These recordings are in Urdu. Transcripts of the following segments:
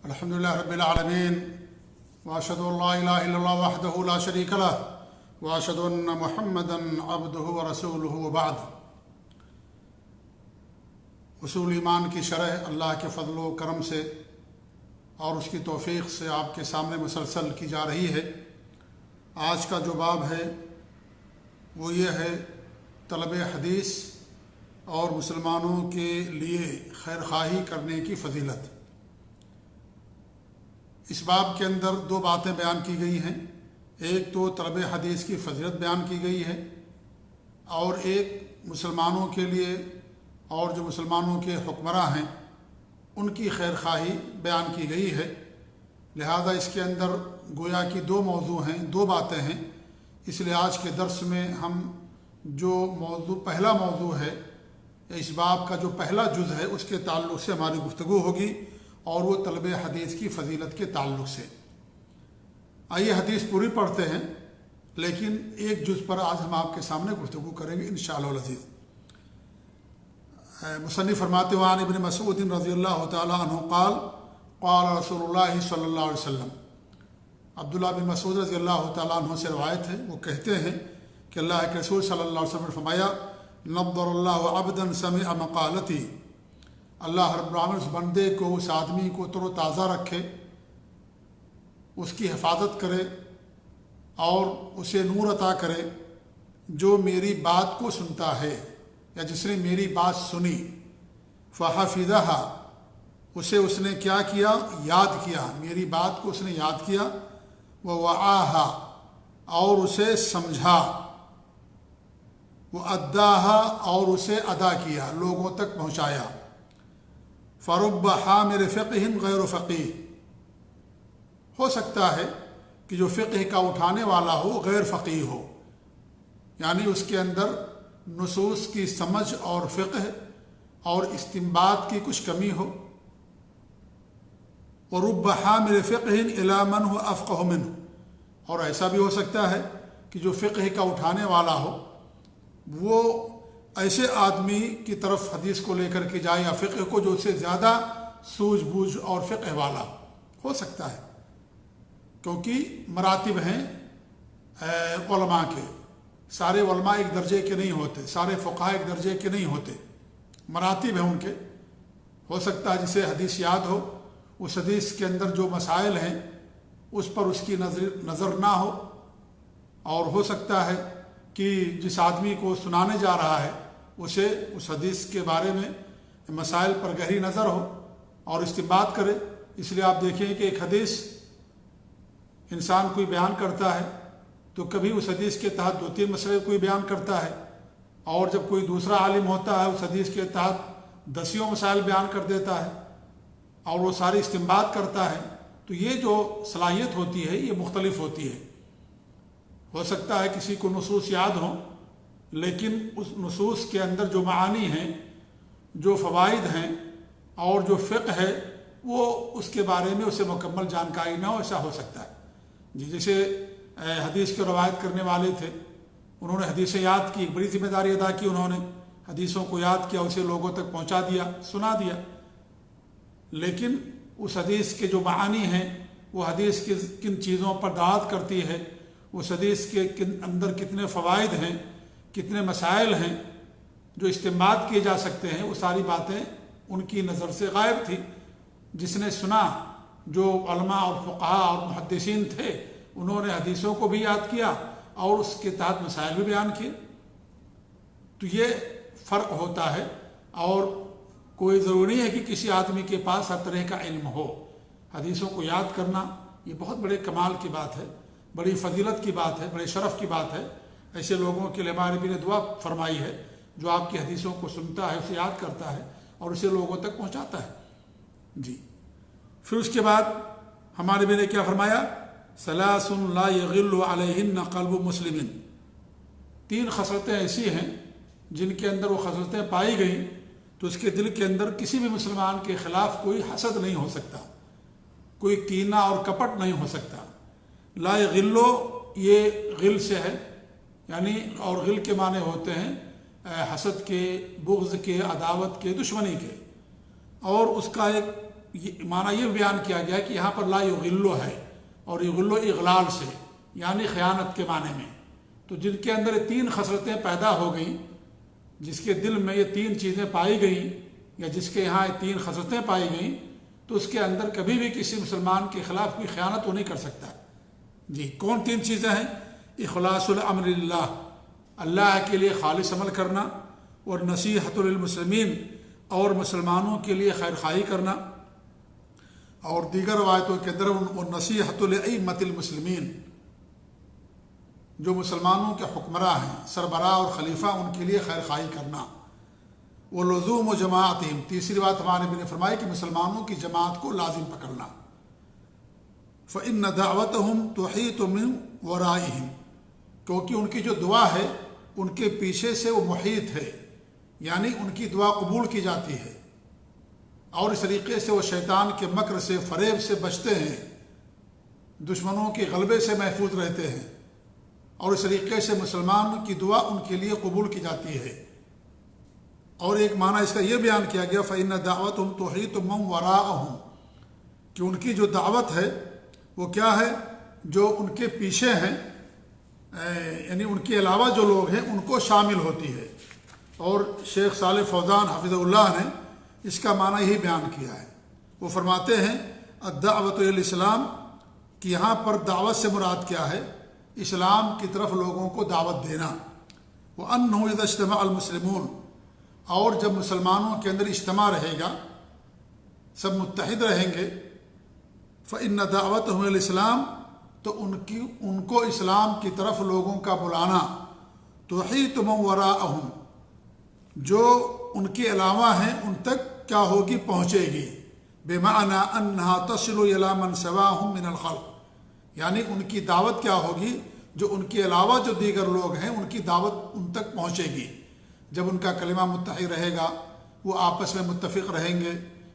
الحمدللہ رب العالمین واشهد ان لا الہ الا اللہ وحدہ لا شریک لہ واشهد ان محمدا عبدہ ورسولہ وبعد۔ اصول ایمان کی شرح اللہ کے فضل و کرم سے اور اس کی توفیق سے آپ کے سامنے مسلسل کی جا رہی ہے۔ آج کا جو باب ہے وہ یہ ہے طلب حدیث اور مسلمانوں کے لیے خیر خواہی کرنے کی فضیلت۔ اس باب کے اندر دو باتیں بیان کی گئی ہیں، ایک تو طلب حدیث کی فضیلت بیان کی گئی ہے اور ایک مسلمانوں کے لیے اور جو مسلمانوں کے حکمراں ہیں ان کی خیر خواہی بیان کی گئی ہے۔ لہذا اس کے اندر گویا کی دو موضوع ہیں، دو باتیں ہیں، اس لیے آج کے درس میں ہم جو پہلا موضوع ہے، اس باب کا جو پہلا جز ہے اس کے تعلق سے ہماری گفتگو ہوگی اور وہ طلب حدیث کی فضیلت کے تعلق سے۔ آئیے حدیث پوری پڑھتے ہیں، لیکن ایک جز پر آج ہم آپ کے سامنے گفتگو کریں گے انشاءاللہ العزیز۔ مصنف فرماتے ہیں عن ابن مسعود رضی اللہ تعالی عنہ قال قال رسول اللہ صلی اللہ علیہ وسلم۔ عبداللہ بن مسعود رضی اللہ تعالیٰ عنہ سے روایت ہے، وہ کہتے ہیں کہ اللہ کے رسول صلی اللہ علیہ وسلم نے فرمایا نضر اللہ عبدا سمع مقالتی، اللہ رب العالمین اس بندے کو، اس آدمی کو تر و تازہ رکھے، اس کی حفاظت کرے اور اسے نور عطا کرے جو میری بات کو سنتا ہے یا جس نے میری بات سنی، فحفظھا، اسے اس نے کیا کیا؟ یاد کیا، میری بات کو اس نے یاد کیا، ووعاھا، اور اسے سمجھا، واداھا، اور اسے ادا کیا، لوگوں تک پہنچایا۔ فرب حامل فقہ غیر فقیہ، ہو سکتا ہے کہ جو فقہ کا اٹھانے والا ہو غیر فقیہ ہو، یعنی اس کے اندر نصوص کی سمجھ اور فقہ اور استنباط کی کچھ کمی ہو۔ ورب حامل فقہ الی من هو افقہ منہ، اور ایسا بھی ہو سکتا ہے کہ جو فقہ کا اٹھانے والا ہو وہ ایسے آدمی کی طرف حدیث کو لے کر کے جائے یا فقہ کو جو اس سے زیادہ سوجھ بوجھ اور فقہ والا ہو سکتا ہے، کیونکہ مراتب ہیں علماء کے، سارے علماء ایک درجے کے نہیں ہوتے، سارے فقہاء ایک درجے کے نہیں ہوتے، مراتب ہیں ان کے۔ ہو سکتا ہے جسے حدیث یاد ہو، اس حدیث کے اندر جو مسائل ہیں اس پر اس کی نظر نہ ہو، اور ہو سکتا ہے کہ جس آدمی کو سنانے جا رہا ہے اسے اس حدیث کے بارے میں مسائل پر گہری نظر ہو اور استنباط کرے۔ اس لیے آپ دیکھیں کہ ایک حدیث انسان کوئی بیان کرتا ہے تو کبھی اس حدیث کے تحت دو تین مسئلے کوئی بیان کرتا ہے، اور جب کوئی دوسرا عالم ہوتا ہے اس حدیث کے تحت دسیوں مسائل بیان کر دیتا ہے اور وہ ساری استنباط کرتا ہے۔ تو یہ جو صلاحیت ہوتی ہے یہ مختلف ہوتی ہے۔ ہو سکتا ہے کسی کو نصوص یاد ہوں، لیکن اس نصوص کے اندر جو معانی ہیں، جو فوائد ہیں اور جو فقہ ہے وہ اس کے بارے میں اسے مکمل جانکاری نہ ہو، ایسا ہو سکتا ہے۔ جیسے حدیث کی روایت کرنے والے تھے، انہوں نے حدیثیں یاد کی، بڑی ذمہ داری ادا کی، انہوں نے حدیثوں کو یاد کیا، اسے لوگوں تک پہنچا دیا، سنا دیا، لیکن اس حدیث کے جو معانی ہیں، وہ حدیث کی کن چیزوں پر دعوت کرتی ہے، اس حدیث کے اندر کتنے فوائد ہیں، کتنے مسائل ہیں جو استنباط کیے جا سکتے ہیں، وہ ساری باتیں ان کی نظر سے غائب تھی۔ جس نے سنا، جو علماء اور فقہاء اور محدثین تھے، انہوں نے حدیثوں کو بھی یاد کیا اور اس کے تحت مسائل بھی بیان کیے۔ تو یہ فرق ہوتا ہے، اور کوئی ضروری ہے کہ کسی آدمی کے پاس ہر طرح کا علم ہو۔ حدیثوں کو یاد کرنا یہ بہت بڑے کمال کی بات ہے، بڑی فضیلت کی بات ہے، بڑے شرف کی بات ہے۔ ایسے لوگوں کے لیے ہمارے نبی نے دعا فرمائی ہے جو آپ کی حدیثوں کو سنتا ہے، اسے یاد کرتا ہے اور اسے لوگوں تک پہنچاتا ہے۔ جی، پھر اس کے بعد ہمارے نبی نے کیا فرمایا؟ ثلاث لا یغل علیہن قلب مسلم، تین خصلتیں ایسی ہیں جن کے اندر وہ خصلتیں پائی گئیں تو اس کے دل کے اندر کسی بھی مسلمان کے خلاف کوئی حسد نہیں ہو سکتا، کوئی کینہ اور کپٹ نہیں ہو سکتا۔ لا یغلو، یہ غل سے ہے، یعنی اور غل کے معنی ہوتے ہیں حسد کے، بغض کے، عداوت کے، دشمنی کے، اور اس کا ایک معنی یہ بیان کیا گیا کہ یہاں پر لا یغلو ہے، اور یغلو اغلال سے یعنی خیانت کے معنی میں. تو جن کے اندر یہ 3 خصلتیں پیدا ہو گئیں، جس کے دل میں یہ 3 چیزیں پائی گئیں، یا جس کے یہاں یہ 3 خصلتیں پائی گئیں، تو اس کے اندر کبھی بھی کسی مسلمان کے خلاف کوئی خیانت وہ نہیں کر سکتا. جی کون 3 چیزیں ہیں؟ اخلاص الامر للہ، اللہ کے لیے خالص عمل کرنا، اور نصیحت للمسلمین، اور مسلمانوں کے لیے خیر خواہی کرنا، اور دیگر روایتوں کے اندر وہ نصیحت لائمۃ المسلمین، جو مسلمانوں کے حکمراں ہیں، سربراہ اور خلیفہ، ان کے لیے خیر خواہی کرنا. وہ لزوم و جماعتہم، تیسری بات ہمارے نبی نے فرمائی کہ مسلمانوں کی جماعت کو لازم پکڑنا. فإن دعوتہم تحیط من ورائہم، کیونکہ ان کی جو دعا ہے ان کے پیچھے سے وہ محیط ہے، یعنی ان کی دعا قبول کی جاتی ہے، اور اس طریقے سے وہ شیطان کے مکر سے، فریب سے بچتے ہیں، دشمنوں کے غلبے سے محفوظ رہتے ہیں، اور اس طریقے سے مسلمان کی دعا ان کے لیے قبول کی جاتی ہے. اور ایک معنی اس کا یہ بیان کیا گیا فإن دعوتہم تحیط من وراءہم، کہ ان کی جو دعوت ہے وہ کیا ہے؟ جو ان کے پیچھے ہیں، یعنی ان کے علاوہ جو لوگ ہیں ان کو شامل ہوتی ہے. اور شیخ صالح فوزان حفظہ اللہ نے اس کا معنی یہی بیان کیا ہے. وہ فرماتے ہیں الدعوت الی الاسلام، کہ یہاں پر دعوت سے مراد کیا ہے؟ اسلام کی طرف لوگوں کو دعوت دینا. وَأَنَّهُ إِذَا اجْتَمَعَ الْمُسْلِمُونَ، اور جب مسلمانوں کے اندر اجتماع رہے گا، سب متحد رہیں گے، فإن دعوتہم الی الاسلام، تو ان کو اسلام کی طرف لوگوں کا بلانا، تحیط من وراءہم، جو ان کے علاوہ ہیں ان تک کیا ہوگی؟ پہنچے گی. بمعنی انہا تصل الی من سواہم من الخلق، یعنی ان کی دعوت کیا ہوگی؟ جو ان کے علاوہ جو دیگر لوگ ہیں ان کی دعوت ان تک پہنچے گی. جب ان کا کلمہ متحد رہے گا، وہ آپس میں متفق رہیں گے،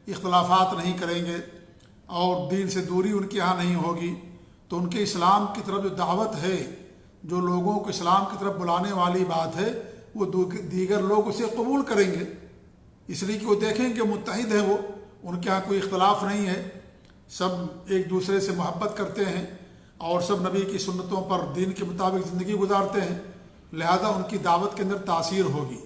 اختلافات نہیں کریں گے، اور دین سے دوری ان کے یہاں نہیں ہوگی، تو ان کے اسلام کی طرف جو دعوت ہے، جو لوگوں کو اسلام کی طرف بلانے والی بات ہے، وہ دیگر لوگ اسے قبول کریں گے، اس لیے کہ وہ دیکھیں کہ متحد ہیں، وہ ان کے یہاں کوئی اختلاف نہیں ہے، سب ایک دوسرے سے محبت کرتے ہیں، اور سب نبی کی سنتوں پر دین کے مطابق زندگی گزارتے ہیں. لہذا ان کی دعوت کے اندر تاثیر ہوگی،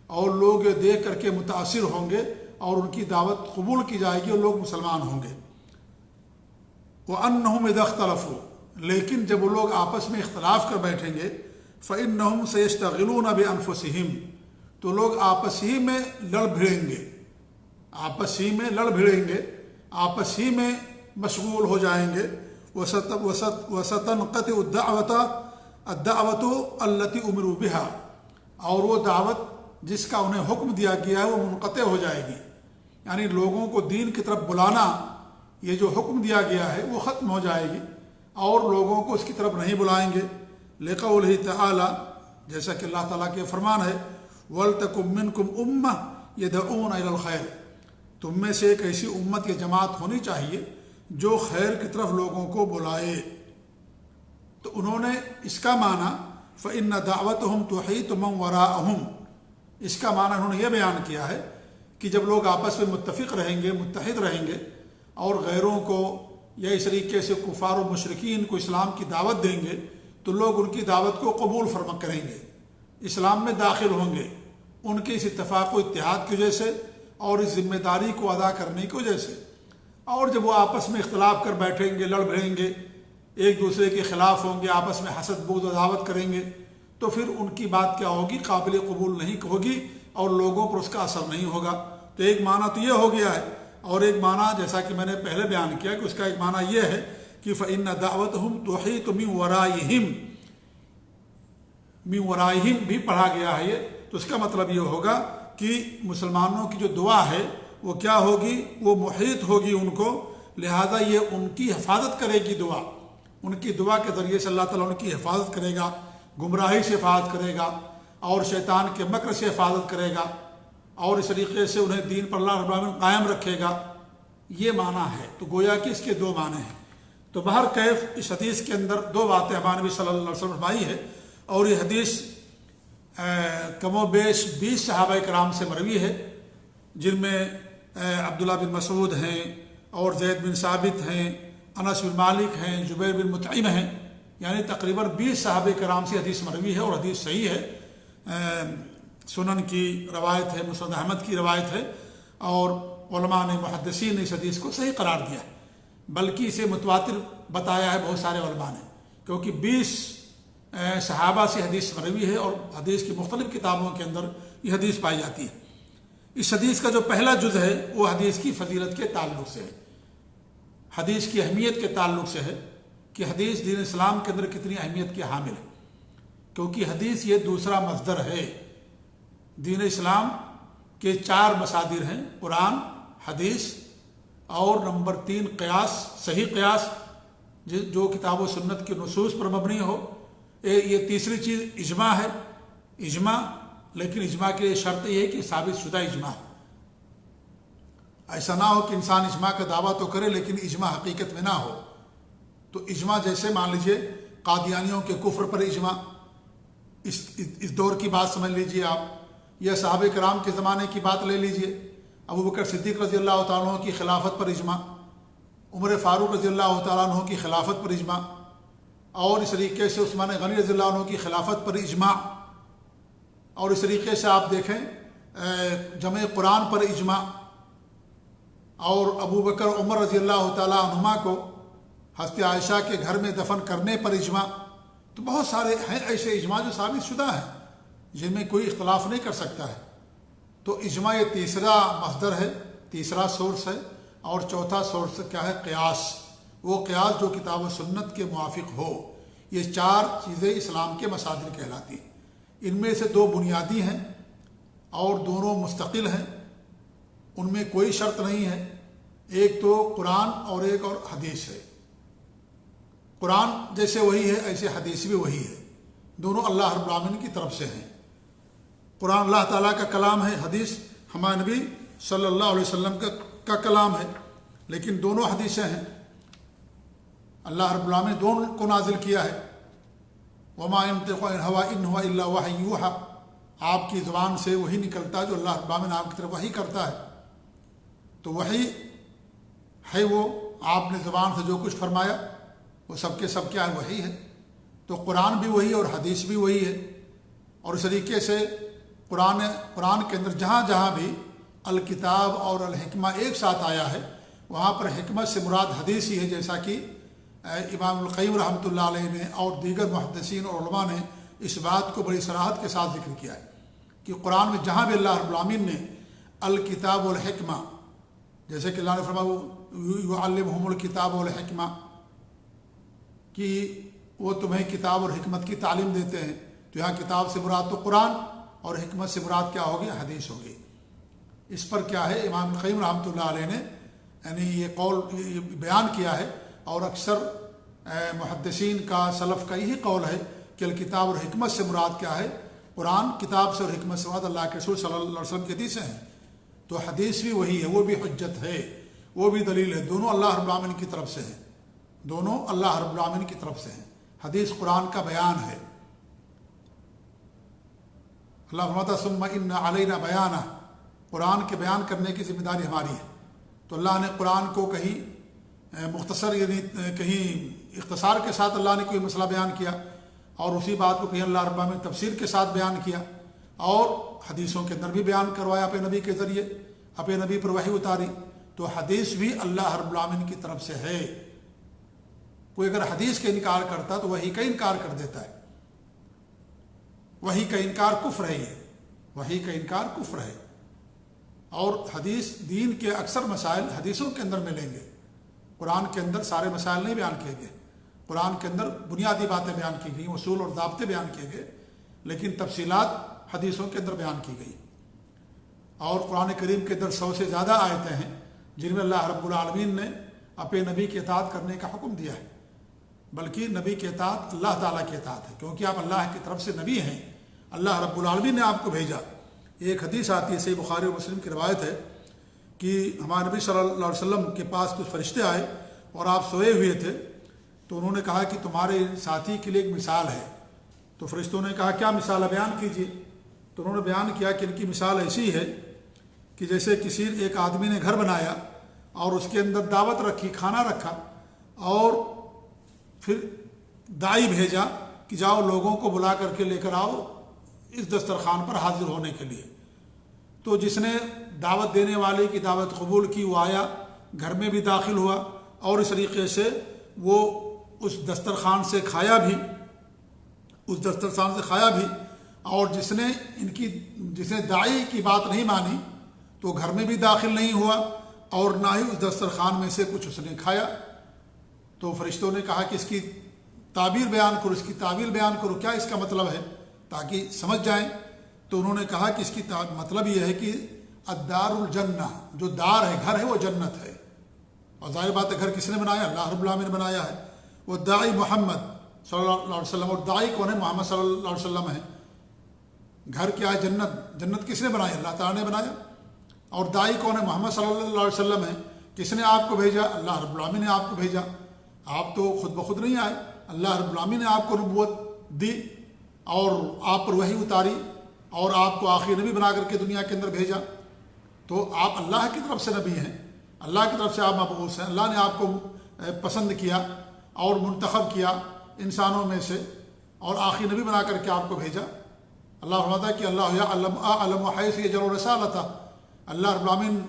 اور لوگ یہ دیکھ کر کے متاثر ہوں گے، اور ان کی دعوت قبول کی جائے گی، اور لوگ مسلمان ہوں گے. وَأَنَّهُمْ إِذَا اخْتَلَفُوا، لیکن جب وہ لوگ آپس میں اختلاف کر بیٹھیں گے، فَإِنَّهُمْ سَيَشْتَغِلُونَ بِأَنفُسِهِمْ، تو لوگ آپس ہی میں لڑ بھڑیں گے، آپس ہی میں لڑ بھڑیں گے، آپس ہی میں مشغول ہو جائیں گے. وَسَتَنْقَطِعُ الدَّعْوَةُ الَّتِي أُمِرُوا بِهَا، اور وہ دعوت جس کا انہیں حکم دیا گیا ہے وہ منقطع ہو جائے گی، یعنی لوگوں کو دین کی طرف بلانا، یہ جو حکم دیا گیا ہے وہ ختم ہو جائے گی، اور لوگوں کو اس کی طرف نہیں بلائیں گے. لقولہ تعالی، جیسا کہ اللہ تعالیٰ کے فرمان ہے وَلْتَكُن مِّنْكُمْ أُمَّةٌ يَدْعُونَ إِلَى الْخَيْرِ، تم میں سے ایک ایسی امت یا جماعت ہونی چاہیے جو خیر کی طرف لوگوں کو بلائے. تو انہوں نے اس کا معنی فإن دعوتہم تحیط من وراءہم، اس کا معنی انہوں نے یہ بیان کیا ہے کہ جب لوگ آپس میں متفق رہیں گے، متحد رہیں گے، اور غیروں کو یا اس طریقے سے کفار و مشرکین کو اسلام کی دعوت دیں گے، تو لوگ ان کی دعوت کو قبول فرما کریں گے، اسلام میں داخل ہوں گے، ان کے اس اتفاق و اتحاد کی وجہ سے، اور اس ذمہ داری کو ادا کرنے کی وجہ سے. اور جب وہ آپس میں اختلاف کر بیٹھیں گے، لڑ بھڑیں گے، ایک دوسرے کے خلاف ہوں گے، آپس میں حسد بغض عداوت کریں گے، تو پھر ان کی بات کیا ہوگی؟ قابل قبول نہیں ہوگی، اور لوگوں پر اس کا اثر نہیں ہوگا. تو ایک معنی تو یہ ہو گیا ہے، اور ایک معنی جیسا کہ میں نے پہلے بیان کیا کہ اس کا ایک معنی یہ ہے کہ فإن دعوتہم تحیط من ورائہم، من ورائہم بھی پڑھا گیا ہے یہ، تو اس کا مطلب یہ ہوگا کہ مسلمانوں کی جو دعا ہے وہ کیا ہوگی؟ وہ محیط ہوگی ان کو، لہذا یہ ان کی حفاظت کرے گی. دعا، ان کی دعا کے ذریعے سے اللہ تعالیٰ ان کی حفاظت کرے گا، گمراہی سے حفاظت کرے گا، اور شیطان کے مکر سے حفاظت کرے گا، اور اس طریقے سے انہیں دین پر اللہ رب العالمین قائم رکھے گا. یہ معنی ہے. تو گویا کہ اس کے 2 معنی ہیں. تو بہر کیف اس حدیث کے اندر 2 باتیں ہمارے نبی صلی اللہ علیہ وسلم فرمائی ہے، اور یہ حدیث کم و بیش 20 صحابہ کرام سے مروی ہے، جن میں عبداللہ بن مسعود ہیں، اور زید بن ثابت ہیں، انس بن مالک ہیں، جبیر بن مطعم ہیں، یعنی تقریباً 20 صحابہ کرام سے حدیث مروی ہے اور حدیث صحیح ہے۔ سنن کی روایت ہے، مسند احمد کی روایت ہے، اور علماء نے، محدثین نے اس حدیث کو صحیح قرار دیا ہے، بلکہ اسے متواتر بتایا ہے بہت سارے علماء نے، کیونکہ 20 صحابہ سے حدیث مروی ہے اور حدیث کی مختلف کتابوں کے اندر یہ حدیث پائی جاتی ہے۔ اس حدیث کا جو پہلا جز ہے وہ حدیث کی فضیلت کے تعلق سے ہے، حدیث کی اہمیت کے تعلق سے ہے کہ حدیث دین اسلام کے اندر کتنی اہمیت کے حامل ہے، کیونکہ حدیث یہ دوسرا مصدر ہے۔ دین اسلام کے 4 مصادر ہیں، قرآن، حدیث اور نمبر 3 قیاس، صحیح قیاس جو کتاب و سنت کی نصوص پر مبنی ہو۔ یہ تیسری چیز اجماع ہے، اجماع، لیکن اجماع کے لیے شرط یہ ہے کہ ثابت شدہ اجماع ہے۔ ایسا نہ ہو کہ انسان اجماع کا دعویٰ تو کرے لیکن اجماع حقیقت میں نہ ہو۔ تو اجماع جیسے مان لیجئے قادیانیوں کے کفر پر اجماع، اس دور کی بات سمجھ لیجئے آپ، یا صحابہ کرام کے زمانے کی بات لے لیجئے، ابو بکر صدیق رضی اللہ تعالیٰ عنہ کی خلافت پر اجماع، عمر فاروق رضی اللہ تعالیٰ عنہ کی خلافت پر اجماع، اور اس طریقے سے عثمان غنی رضی اللہ عنہ کی خلافت پر اجماع، اور اس طریقے سے آپ دیکھیں جمع قرآن پر اجماع، اور ابو بکر عمر رضی اللہ تعالیٰ عنہما کو حضرت عائشہ کے گھر میں دفن کرنے پر اجماع۔ تو بہت سارے ہیں ایسے اجماع جو ثابت شدہ ہیں، جن میں کوئی اختلاف نہیں کر سکتا ہے۔ تو اجماع یہ تیسرا مصدر ہے، تیسرا سورس ہے، اور چوتھا سورس کیا ہے؟ قیاس، وہ قیاس جو کتاب و سنت کے موافق ہو۔ یہ 4 چیزیں اسلام کے مصادر کہلاتی ہیں۔ ان میں سے 2 بنیادی ہیں اور دونوں مستقل ہیں، ان میں کوئی شرط نہیں ہے۔ ایک تو قرآن اور ایک اور حدیث ہے۔ قرآن جیسے وہی ہے ایسے حدیث بھی وہی ہے، دونوں اللہ رب العالمین کی طرف سے ہیں۔ قرآن اللہ تعالیٰ کا کلام ہے، حدیث ہمارے نبی صلی اللہ علیہ وسلم کا کلام ہے، لیکن دونوں حدیثیں ہیں۔ اللہ رب العالمین دونوں کو نازل کیا ہے۔ وما ينطق عن الهوى ان هو الا وحی یوحی، آپ کی زبان سے وہی نکلتا ہے جو اللہ رب العالمین آپ کی طرف وحی کرتا ہے۔ تو وحی ہے وہ آپ نے زبان سے جو کچھ فرمایا وہ سب کے سب کیا ہے؟ وحی ہے۔ تو قرآن بھی وہی اور حدیث بھی وہی ہے۔ اور اس طریقے سے قرآن کے اندر جہاں جہاں بھی الکتاب اور الحکمہ ایک ساتھ آیا ہے وہاں پر حکمت سے مراد حدیث ہی ہے، جیسا کہ امام القیم رحمۃ اللہ علیہ نے اور دیگر محدثین اور علماء نے اس بات کو بڑی صراحت کے ساتھ ذکر کیا ہے کہ قرآن میں جہاں بھی اللہ رب العالمین نے الکتاب والحکمہ، جیسے کہ اللہ نے فرمایا یعلمہم الکتاب والحکمہ، کہ وہ تمہیں کتاب اور حکمت کی تعلیم دیتے ہیں، تو یہاں کتاب سے مراد تو قرآن اور حکمت سے مراد کیا ہوگی؟ حدیث ہوگی۔ اس پر کیا ہے امام القیم رحمۃ اللہ علیہ نے یعنی یہ قول بیان کیا ہے، اور اکثر محدثین کا، سلف کا یہی قول ہے کہ الکتاب اور حکمت سے مراد کیا ہے؟ قرآن، کتاب سے اور حکمت سے مراد اللہ کے رسول صلی اللہ علیہ وسلم کی حدیثیں ہیں۔ تو حدیث بھی وہی ہے، وہ بھی حجت ہے، وہ بھی دلیل ہے، دونوں اللہ رب العالمین کی طرف سے ہیں، دونوں اللہ رب العالمین کی طرف سے ہیں۔ حدیث قرآن کا بیان ہے۔ اللہ فرماتا ہے ثم ان علینا بیانہ، قرآن کے بیان کرنے کی ذمہ داری ہماری ہے۔ تو اللہ نے قرآن کو کہیں مختصر یعنی کہیں اختصار کے ساتھ اللہ نے کوئی مسئلہ بیان کیا، اور اسی بات کو کہیں اللہ رب العالمین نے تفسیر کے ساتھ بیان کیا، اور حدیثوں کے اندر بھی بیان کروایا اپنے نبی کے ذریعے، اپنے نبی پر وحی اتاری۔ تو حدیث بھی اللہ رب العالمین کی طرف سے ہے۔ کوئی اگر حدیث کا انکار کرتا تو وحی کا انکار کر دیتا ہے۔ وحی کا انکار کفر ہے، یہ وحی کا انکار کفر ہے۔ اور حدیث دین کے اکثر مسائل حدیثوں کے اندر ملیں گے، قرآن کے اندر سارے مسائل نہیں بیان کیے گئے۔ قرآن کے اندر بنیادی باتیں بیان کی گئی، اصول اور ضابطے بیان کیے گئے، لیکن تفصیلات حدیثوں کے اندر بیان کی گئی۔ اور قرآن کریم کے اندر 100 سے زیادہ آیتیں ہیں جن میں اللہ رب العالمین نے اپنے نبی کی اطاعت کرنے کا حکم دیا ہے، بلکہ نبی کی اطاعت اللہ تعالیٰ کی اطاعت ہے، کیونکہ آپ اللہ کی طرف سے نبی ہیں، اللہ رب العالمین نے آپ کو بھیجا۔ ایک حدیث آتی ہے، صحیح بخاری اور مسلم کی روایت ہے کہ ہمارے نبی صلی اللہ علیہ وسلم کے پاس کچھ فرشتے آئے اور آپ سوئے ہوئے تھے، تو انہوں نے کہا کہ تمہارے ساتھی کے لیے ایک مثال ہے۔ تو فرشتوں نے کہا کیا مثال ہے؟ بیان کیجیے۔ تو انہوں نے بیان کیا کہ ان کی مثال ایسی ہے کہ جیسے ایک آدمی نے گھر بنایا اور اس کے اندر دعوت رکھی، کھانا رکھا، اور پھر داعی بھیجا کہ جاؤ لوگوں کو بلا کر کے لے کر آؤ اس دسترخوان پر حاضر ہونے کے لیے۔ تو جس نے دعوت دینے والے کی دعوت قبول کی وہ آیا، گھر میں بھی داخل ہوا، اور اس طریقے سے وہ اس دسترخوان سے کھایا بھی، اور جس نے داعی کی بات نہیں مانی تو گھر میں بھی داخل نہیں ہوا اور نہ ہی اس دسترخوان میں سے کچھ اس نے کھایا۔ تو فرشتوں نے کہا کہ اس کی تعبیر بیان کرو، اس کی تعبیر بیان کرو، کیا اس کا مطلب ہے تاکہ سمجھ جائیں۔ تو انہوں نے کہا کہ اس کی مطلب یہ ہے کہ الدار الجنہ، جو دار ہے، گھر ہے، وہ جنت ہے۔ اور ظاہر بات ہے گھر کس نے بنایا؟ اللہ رب العالمین نے بنایا ہے۔ وہ داعی محمد صلی اللہ علیہ وسلم، اور داعی کون ہے؟ محمد صلی اللہ علیہ وسلم ہے۔ گھر کیا ہے؟ جنت۔ جنت کس نے بنائی؟ اللہ تعالیٰ نے بنایا۔ اور داعی کون ہے؟ محمد صلی اللہ علیہ وسلم ہے۔ کس نے آپ کو بھیجا؟ اللہ رب العالمین نے آپ کو بھیجا۔ آپ تو خود بخود نہیں آئے، اللہ رب العالمین نے آپ کو نبوت دی اور آپ پر وحی اتاری اور آپ کو آخری نبی بنا کر کے دنیا کے اندر بھیجا۔ تو آپ اللہ کی طرف سے نبی ہیں، اللہ کی طرف سے آپ مبعوث ہیں، اللہ نے آپ کو پسند کیا اور منتخب کیا انسانوں میں سے اور آخری نبی بنا کر کے آپ کو بھیجا۔ اللہ فرماتا ہے کہ اللہ اعلم حیث یجعل رسالتہ، اللہ رب العالمین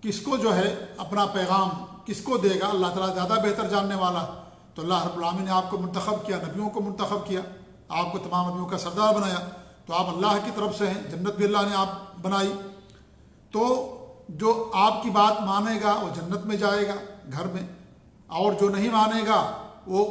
کس کو جو ہے اپنا پیغام کس کو دے گا، اللہ تعالیٰ زیادہ بہتر جاننے والا۔ تو اللہ رب العالمین نے آپ کو منتخب کیا، نبیوں کو منتخب کیا، آپ کو تمام نبیوں کا سردار بنایا۔ تو آپ اللہ کی طرف سے ہیں، جنت بھی اللہ نے آپ بنائی۔ تو جو آپ کی بات مانے گا وہ جنت میں جائے گا گھر میں، اور جو نہیں مانے گا وہ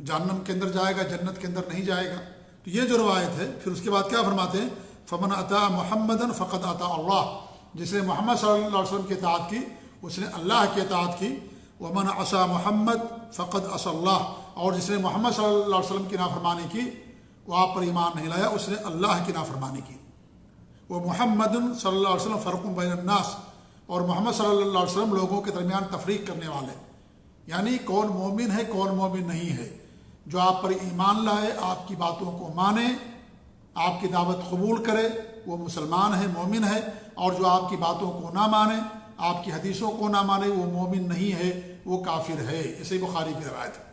جہنم کے اندر جائے گا، جنت کے اندر نہیں جائے گا۔ تو یہ جو روایت ہے، پھر اس کے بعد کیا فرماتے ہیں؟ فمن اطاع محمدًا فقد اطاع اللہ، جس نے محمد صلی اللہ علیہ وسلم کی اطاعت کی اس نے اللہ کی اطاعت کی۔ ومن عصى محمد فقد عصى اللہ، اور جس نے محمد صلی اللہ علیہ وسلم کی نافرمانی کی وہ آپ پر ایمان نہیں لایا، اس نے اللہ کی نافرمانی کی۔ وہ محمد صلی اللہ علیہ وسلم فرق بین الناس، اور محمد صلی اللہ علیہ وسلم لوگوں کے درمیان تفریق کرنے والے، یعنی کون مومن ہے کون مومن نہیں ہے۔ جو آپ پر ایمان لائے، آپ کی باتوں کو مانے، آپ کی دعوت قبول کرے وہ مسلمان ہے، مومن ہے، اور جو آپ کی باتوں کو نہ مانے، آپ کی حدیثوں کو نہ مانے، وہ مومن نہیں ہے، وہ کافر ہے۔ اسے بخاری کی روایت ہے۔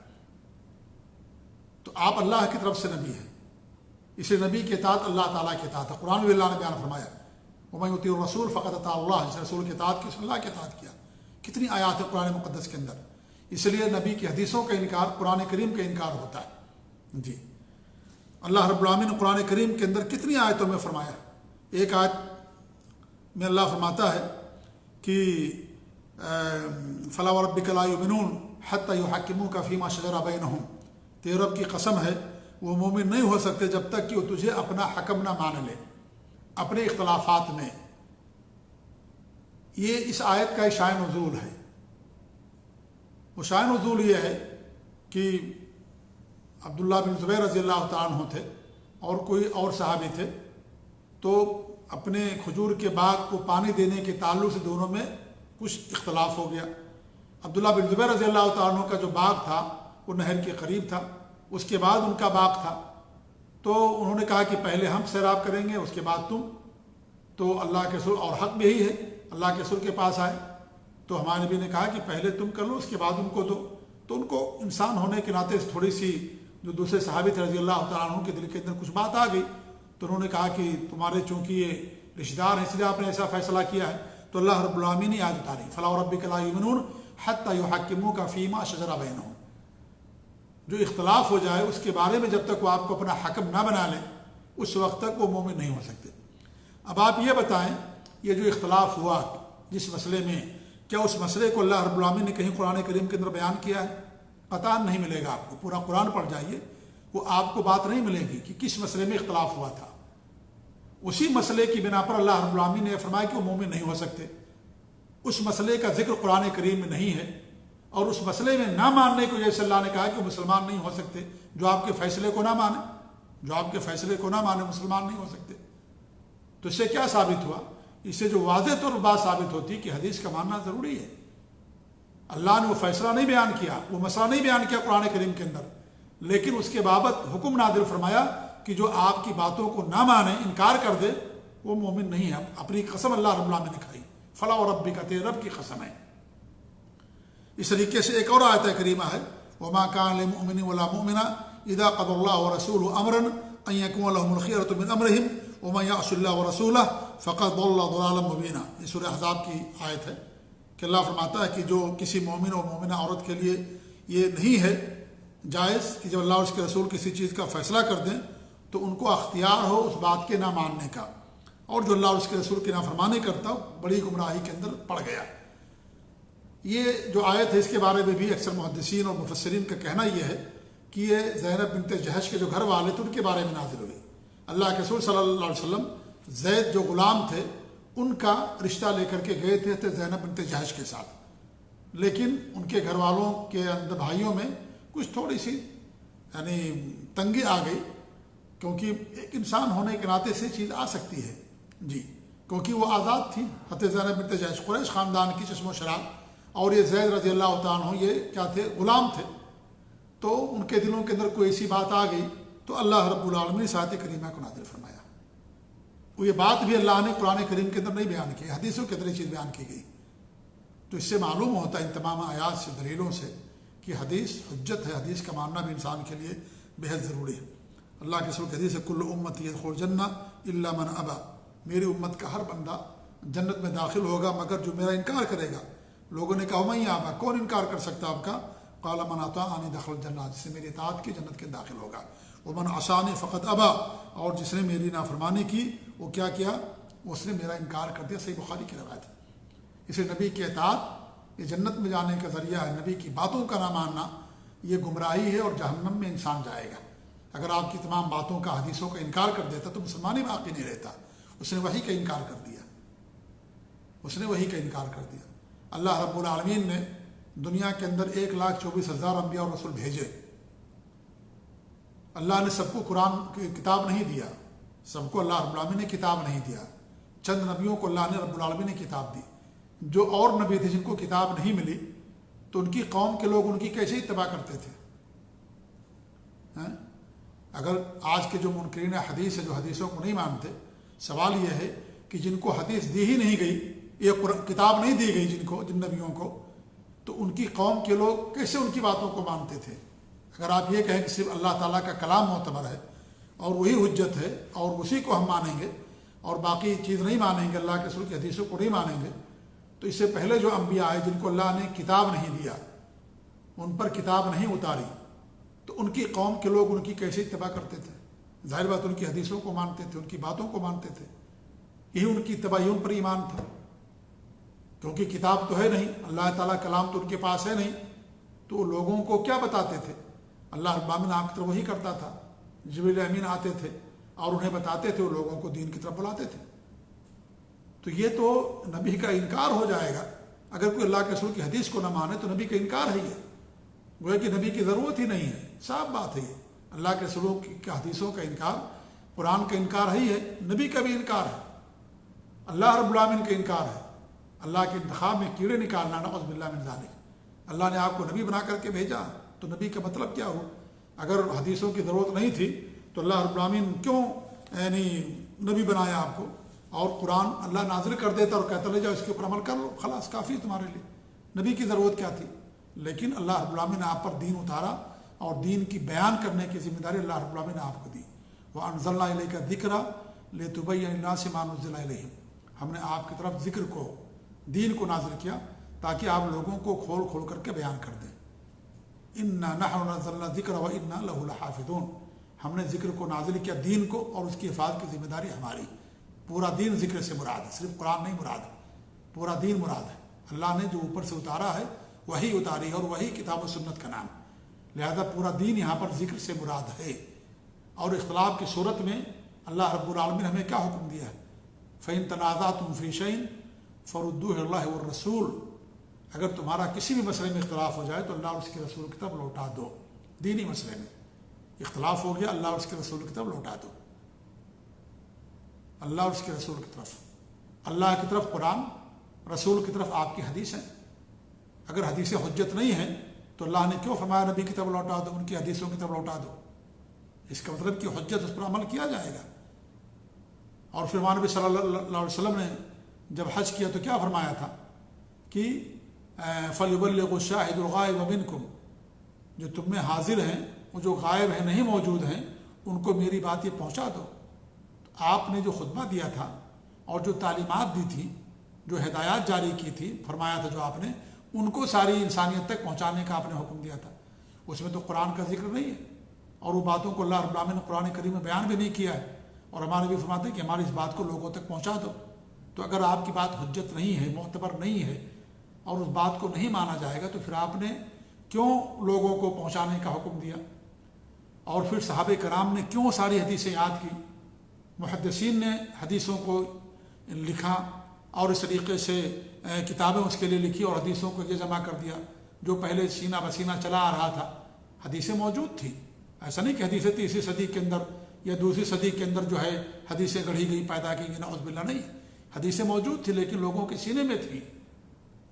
تو آپ اللہ کی طرف سے نبی ہیں، اسے نبی کے اطاعت اللہ تعالیٰ کے اطاعت ہے۔ قرآن میں اللہ نے بیان فرمایا وَمَن يُطِعِ الرَّسُولَ فَقَدْ أَطَاعَ اللَّهَ، جس نے رسول کی اطاعت کی اس نے اللہ کی اطاعت کیا۔ کتنی آیات ہے قرآن مقدس کے اندر، اس لیے نبی کی حدیثوں کا انکار قرآن کریم کا انکار ہوتا ہے۔ جی اللہ رب العالمین نے قرآن کریم کے اندر کتنی آیتوں میں فرمایا۔ ایک آیت میں اللہ فرماتا ہے کہ فَلَا وَرَبِّكَ لَا يُؤْمِنُونَ حَتَّى يُحَكِّمُوكَ فِيمَا شَجَرَ بَيْنَهُمْ، تیرے رب کی قسم ہے وہ مومن نہیں ہو سکتے جب تک کہ وہ تجھے اپنا حکم نہ مان لے اپنے اختلافات میں۔ یہ اس آیت کا شأن نزول ہے۔ وہ شأن نزول یہ ہے کہ عبداللہ بن زبیر رضی اللہ تعالیٰ عنہ تھے اور کوئی اور صحابی تھے، تو اپنے کھجور کے باغ کو پانی دینے کے تعلق سے دونوں میں کچھ اختلاف ہو گیا۔ عبداللہ بن زبیر رضی اللہ تعالیٰ عنہ کا جو باغ تھا وہ نہر کے قریب تھا، اس کے بعد ان کا باغ تھا۔ تو انہوں نے کہا کہ پہلے ہم سیراب کریں گے اس کے بعد تم۔ تو اللہ کے رسول، اور حق بھی یہی ہے، اللہ کے رسول کے پاس آئے تو ہمارے نبی نے کہا کہ پہلے تم کر لو اس کے بعد ان کو دو۔ تو ان کو انسان ہونے کے ناطے تھوڑی سی جو دوسرے صحابی تھے رضی اللہ تعالیٰ عنہ کے دل کے اندر کچھ بات آ گئی، تو انہوں نے کہا کہ تمہارے چونکہ یہ رشتہ دار ہیں اس لیے آپ نے ایسا فیصلہ کیا ہے۔ تو اللہ رب العالمین نے آیت اتاری فَلَا وَرَبِّكَ لَا يُؤْمِنُونَ حَتَّى يُحَكِّمُوكَ فِيمَا شَجَرَ بَيْنَهُمْ، جو اختلاف ہو جائے اس کے بارے میں جب تک وہ آپ کو اپنا حکم نہ بنا لیں اس وقت تک وہ مومن نہیں ہو سکتے۔ اب آپ یہ بتائیں یہ جو اختلاف ہوا جس مسئلے میں، کیا اس مسئلے کو اللہ رب العالمین نے کہیں قرآن کریم کے اندر بیان کیا ہے؟ قطعاً نہیں ملے گا آپ کو۔ پورا قرآن پڑھ جائیے، وہ آپ کو بات نہیں ملے گی کہ کس مسئلے میں اختلاف ہوا تھا۔ اسی مسئلے کی بنا پر اللہ رب العالمین نے فرمایا کہ وہ مومن نہیں ہو سکتے۔ اس مسئلے کا ذکر قرآن کریم میں نہیں ہے، اور اس مسئلے میں نہ ماننے کو جیسے اللہ نے کہا کہ وہ مسلمان نہیں ہو سکتے، جو آپ کے فیصلے کو نہ مانے، جو آپ کے فیصلے کو نہ مانے مسلمان نہیں ہو سکتے۔ تو اس سے کیا ثابت ہوا؟ اس سے جو واضح طور پر بات ثابت ہوتی کہ حدیث کا ماننا ضروری ہے۔ اللہ نے وہ فیصلہ نہیں بیان کیا، وہ مسئلہ نہیں بیان کیا قرآن کریم کے اندر، لیکن اس کے بابت حکم نازل فرمایا کہ جو آپ کی باتوں کو نہ مانے، انکار کر دے، وہ مومن نہیں ہے۔ اپنی قسم اللہ رب العالمین نے کھائی، فَلَا وَرَبِّكَ، تیرے رب کی قسم ہے۔ اس طریقے سے ایک اور آیت کریمہ ہے وما کان للمؤمن ولا مؤمنہ اذا قضى الله ورسوله امرا ان يكون لهم الخيرة من امرهم ومن يعص الله ورسوله فقد ضل ضلالا مبینا. یہ سورہ احزاب کی آیت ہے کہ اللہ فرماتا ہے کہ جو کسی مومن اور مومنہ عورت کے لیے یہ نہیں ہے جائز کہ جب اللہ اور اس کے رسول کسی چیز کا فیصلہ کر دیں تو ان کو اختیار ہو اس بات کے نہ ماننے کا، اور جو اللہ اور اس کے رسول کی نافرمانی کرتا ہو بڑی گمراہی کے اندر پڑ گیا. یہ جو آیت ہے اس کے بارے میں بھی اکثر محدثین اور مفسرین کا کہنا یہ ہے کہ یہ زینب بنت جہش کے جو گھر والے تھے ان کے بارے میں نازل ہوئی. اللہ کے رسول صلی اللہ علیہ وسلم زید جو غلام تھے ان کا رشتہ لے کر کے گئے تھے زینب بنت جہش کے ساتھ، لیکن ان کے گھر والوں کے اندر بھائیوں میں کچھ تھوڑی سی یعنی تنگی آ گئی، کیونکہ ایک انسان ہونے کے ناطے سے چیز آ سکتی ہے جی، کیونکہ وہ آزاد تھی. حضرت زینب بنت جہش قریش خاندان کی چشم و شراب، اور یہ زید رضی اللہ تعالیٰ عنہ یہ کیا تھے؟ غلام تھے. تو ان کے دلوں کے اندر کوئی ایسی بات آ گئی تو اللہ رب العالمین نے آیت کریمہ کو نازل فرمایا. وہ یہ بات بھی اللہ نے قرآن کریم کے اندر نہیں بیان کی، حدیثوں کے اندر یہ چیز بیان کی گئی. تو اس سے معلوم ہوتا ہے ان تمام آیات سے دلیلوں سے کہ حدیث حجت ہے، حدیث کا ماننا بھی انسان کے لیے بہت ضروری ہے. اللہ کے رسول کی حدیث ہے کل امتی یدخل الجنہ الا من ابا، میری امت کا ہر بندہ جنت میں داخل ہوگا مگر جو میرا انکار کرے گا. لوگوں نے کہا من ابا، کون انکار کر سکتا آپ کا؟ قال من اطاعنی دخل الجنہ، جس نے میری اطاعت کی جنت کے داخل ہوگا. ومن عصانی فقط ابا، اور جس نے میری نافرمانی کی وہ کیا کیا؟ اس نے میرا انکار کر دیا. صحیح بخاری کی روایت ہے. اسے نبی کی اطاعت یہ جنت میں جانے کا ذریعہ ہے، نبی کی باتوں کا نہ ماننا یہ گمراہی ہے اور جہنم میں انسان جائے گا. اگر آپ کی تمام باتوں کا حدیثوں کا انکار کر دیتا تو مسلمان ہی باقی نہیں رہتا. اس نے وحی کا انکار کر دیا، اس نے وحی کا انکار کر دیا. اللہ رب العالمین نے دنیا کے اندر 1,24,000 انبیاء اور رسول بھیجے. اللہ نے سب کو قرآن کی کتاب نہیں دیا، سب کو اللہ رب العالمین نے کتاب نہیں دیا. چند نبیوں کو اللہ نے رب العالمین نے کتاب دی. جو اور نبی تھے جن کو کتاب نہیں ملی تو ان کی قوم کے لوگ ان کی کیسے اتباع کرتے تھے؟ اگر آج کے جو منکرین حدیث ہے جو حدیثوں کو نہیں مانتے، سوال یہ ہے کہ جن کو حدیث دی ہی نہیں گئی، یہ کتاب نہیں دی گئی جن نبیوں کو، تو ان کی قوم کے لوگ کیسے ان کی باتوں کو مانتے تھے؟ اگر آپ یہ کہیں کہ صرف اللہ تعالیٰ کا کلام معتبر ہے اور وہی حجت ہے اور اسی کو ہم مانیں گے اور باقی چیز نہیں مانیں گے، اللہ کے رسول کی حدیثوں کو نہیں مانیں گے، تو اس سے پہلے جو انبیاء آئے جن کو اللہ نے کتاب نہیں دیا، ان پر کتاب نہیں اتاری، تو ان کی قوم کے لوگ ان کی کیسے اتباع کرتے تھے؟ ظاہر بات ان کی حدیثوں کو مانتے تھے، ان کی باتوں کو مانتے تھے. یہی ان کی اتباعیوں پر ایمان تھا، کیونکہ کتاب تو ہے نہیں، اللہ تعالیٰ کلام تو ان کے پاس ہے نہیں، تو لوگوں کو کیا بتاتے تھے؟ اللہ رب العالمین آپ کی طرف وہی کرتا تھا، جبریل امین آتے تھے اور انہیں بتاتے تھے، وہ لوگوں کو دین کی طرف بلاتے تھے. تو یہ تو نبی کا انکار ہو جائے گا. اگر کوئی اللہ کے رسول کی حدیث کو نہ مانے تو نبی کا انکار ہے. یہ گویا کہ نبی کی ضرورت ہی نہیں ہے. صاف بات ہے یہ. اللہ کے رسولوں کی حدیثوں کا انکار، قرآن کا انکار ہی ہے، نبی کا بھی انکار ہے، اللہ رب العالمین کا انکار ہے. اللہ کے انتخاب میں کیڑے نکالنا، نعوذ باللہ من ذالک. اللہ نے آپ کو نبی بنا کر کے بھیجا تو نبی کا مطلب کیا ہو؟ اگر حدیثوں کی ضرورت نہیں تھی تو اللہ رب العالمین کیوں یعنی نبی بنایا آپ کو؟ اور قرآن اللہ نازل کر دیتا اور کہتا لے جاؤ اس کے اوپر عمل کر لو، خلاص کافی تمہارے لیے. نبی کی ضرورت کیا تھی؟ لیکن اللہ رب العالمین نے آپ پر دین اتارا اور دین کی بیان کرنے کی ذمہ داری اللہ رب العالمین نے آپ کو دی. وَأَنزَلْنَا إِلَيْكَ الذِّكْرَ لِتُبَيِّنَ لِلنَّاسِ مَا نُزِّلَ إِلَيْهِمْ. ہم نے آپ کی طرف ذکر کو، دین کو نازل کیا تاکہ آپ لوگوں کو کھول کھول کر کے بیان کر دیں. اِنَّا نَحْنُ نَزَّلْنَا الذِّكْرَ وَإِنَّا لَهُ لَحَافِظُونَ. ہم نے ذکر کو نازل کیا، دین کو، اور اس کی حفاظت کی ذمہ داری ہماری. پورا دین ذکر سے مراد ہے، صرف قرآن نہیں مراد ہے، پورا دین مراد ہے. اللہ نے جو اوپر سے اتارا ہے وہی اتاری ہے اور وہی کتاب و سنت کا نام. لہذا پورا دین یہاں پر ذکر سے مراد ہے. اور اختلاف کی صورت میں اللہ رب العالمین نے ہمیں کیا حکم دیا ہے؟ فَإِن تَنَازَعْتُمْ فِي شَيْءٍ فَرُدُّوهُ إِلَى اللَّهِ وَالرَّسُولِ. اگر تمہارا کسی بھی مسئلے میں اختلاف ہو جائے تو اللہ اور اس کے رسول کی طرف لوٹا دو. دینی مسئلے میں اختلاف ہو گیا، اللہ اور اس کے رسول کی طرف لوٹا دو. اللہ اور اس کے رسول کی طرف، اللہ کی طرف قرآن، رسول کی طرف آپ کی حدیث ہے. اگر حدیثیں حجت نہیں ہیں تو اللہ نے کیوں فرمایا نبی کی طرف لوٹا دو، ان کی حدیثوں کی طرف لوٹا دو؟ اس کا مطلب کہ حجت اس پر عمل کیا جائے گا. اور پھر نبی صلی اللہ علیہ وسلم نے جب حج کیا تو کیا فرمایا تھا کہ فَلْيُبَلِّغُ الشَّاهِدُ الْغَائِبَ مِنْكُمْ، جو تم میں حاضر ہیں وہ جو غائب ہیں نہیں موجود ہیں ان کو میری بات یہ پہنچا دو۔ آپ نے جو خطبہ دیا تھا اور جو تعلیمات دی تھی، جو ہدایات جاری کی تھی، فرمایا تھا جو آپ نے، ان کو ساری انسانیت تک پہنچانے کا آپ نے حکم دیا تھا۔ اس میں تو قرآن کا ذکر نہیں ہے، اور وہ باتوں کو اللہ رب العالمین نے قرآن کریم میں بیان بھی نہیں کیا ہے، اور ہمارے بھی فرماتے ہیں کہ ہماری اس بات کو لوگوں تک پہنچا دو۔ تو اگر آپ کی بات حجت نہیں ہے، معتبر نہیں ہے، اور اس بات کو نہیں مانا جائے گا تو پھر آپ نے کیوں لوگوں کو پہنچانے کا حکم دیا؟ اور پھر صحابہ کرام نے کیوں ساری حدیثیں یاد کی؟ محدثین نے حدیثوں کو لکھا اور اس طریقے سے کتابیں اس کے لیے لکھی اور حدیثوں کو یہ جمع کر دیا۔ جو پہلے سینہ بسینہ چلا آ رہا تھا حدیثیں موجود تھیں، ایسا نہیں کہ حدیثیں تیسری صدی کے اندر یا دوسری صدی کے اندر جو ہے حدیثیں گڑھی گئی، پیدا کی گئی، نعوذ باللہ، نہیں، حدیثیں موجود تھیں لیکن لوگوں کے سینے میں تھیں۔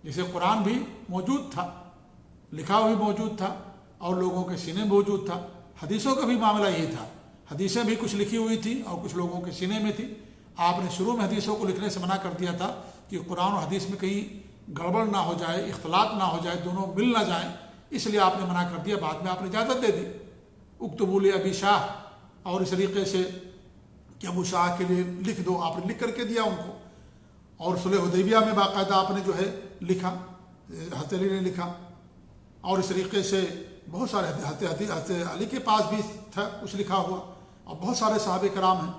جیسے قرآن بھی موجود تھا، لکھا ہوا بھی موجود تھا اور لوگوں کے سینے میں موجود تھا، حدیثوں کا بھی معاملہ یہی تھا، حدیثیں بھی کچھ لکھی ہوئی تھیں اور کچھ لوگوں کے سینے میں تھی۔ آپ نے شروع میں حدیثوں کو لکھنے سے منع کر دیا تھا کہ قرآن اور حدیث میں کہیں گڑبڑ نہ ہو جائے، اختلاط نہ ہو جائے، دونوں مل نہ جائیں، اس لیے آپ نے منع کر دیا۔ بعد میں آپ نے اجازت دے دی، اکتبوا لابی شاہ، اور اس طریقے سے کہ ابو شاہ کے لیے لکھ دو، آپ نے لکھ کر کے دیا ان کو۔ اور صلح حدیبیہ میں باقاعدہ آپ نے جو ہے لکھا، حضرت علی نے لکھا، اور اس طریقے سے بہت سارے حضرت علی کے پاس بھی تھا کچھ لکھا ہوا، اور بہت سارے صحابہ کرام ہیں،